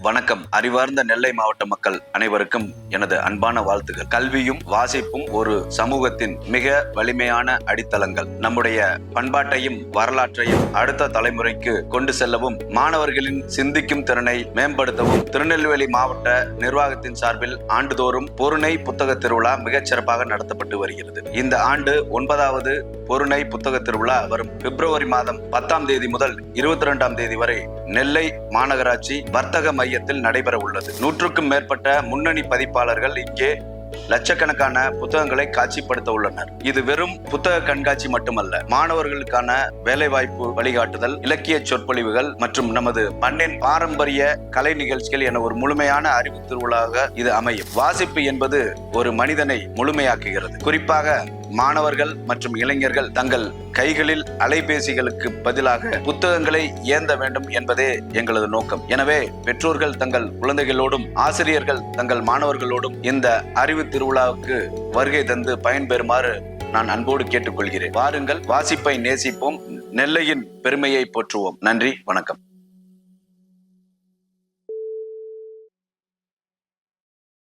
வணக்கம். அறிவார்ந்த நெல்லை மாவட்ட மக்கள் அனைவருக்கும் எனது அன்பான வாழ்த்துக்கள். கல்வியும் வாசிப்பும் ஒரு சமூகத்தின் மிக வலிமையான அடித்தளங்கள். நம்முடைய பண்பாட்டையும் வரலாற்றையும் அடுத்த தலைமுறைக்கு கொண்டு செல்லவும் மாணவர்களின் சிந்திக்கும் திறனை மேம்படுத்தவும் திருநெல்வேலி மாவட்ட நிர்வாகத்தின் சார்பில் ஆண்டுதோறும் பொருணை புத்தக திருவிழா மிகச் சிறப்பாக நடத்தப்பட்டு வருகிறது. இந்த ஆண்டு 9வது பொருணை புத்தக திருவிழா வரும் பிப்ரவரி மாதம் 10ஆம் தேதி முதல் 22ஆம் தேதி வரை நெல்லை மாநகராட்சி வர்த்தக மையத்தில் நடைபெற உள்ளது. 100க்கும் மேற்பட்ட முன்னணி பதிப்பாளர்கள் இங்கே லட்சக்கணக்கான புத்தகங்களை காட்சிப்படுத்த உள்ளனர். இது வெறும் புத்தக கண்காட்சி மட்டுமல்ல, மாணவர்களுக்கான வேலைவாய்ப்பு வழிகாட்டுதல், இலக்கிய சொற்பொழிவுகள் மற்றும் நமது மண்ணின் பாரம்பரிய கலை நிகழ்ச்சிகள் என ஒரு முழுமையான அறிவு திருவிழாவாக இது அமையும். வாசிப்பு என்பது ஒரு மனிதனை முழுமையாக்குகிறது. குறிப்பாக மாணவர்கள் மற்றும் இளைஞர்கள் தங்கள் கைகளில் அலைபேசிகளுக்கு பதிலாக புத்தகங்களை ஏந்த வேண்டும் என்பதே எங்களது நோக்கம். எனவே பெற்றோர்கள் தங்கள் குழந்தைகளோடும் ஆசிரியர்கள் தங்கள் மாணவர்களோடும் இந்த அறிவு திருவிழாவுக்கு வருகை தந்து பயன்பெறுமாறு நான் அன்போடு கேட்டுக்கொள்கிறேன். வாருங்கள், வாசிப்பை நேசிப்போம், நெல்லையின் பெருமையை போற்றுவோம். நன்றி, வணக்கம்.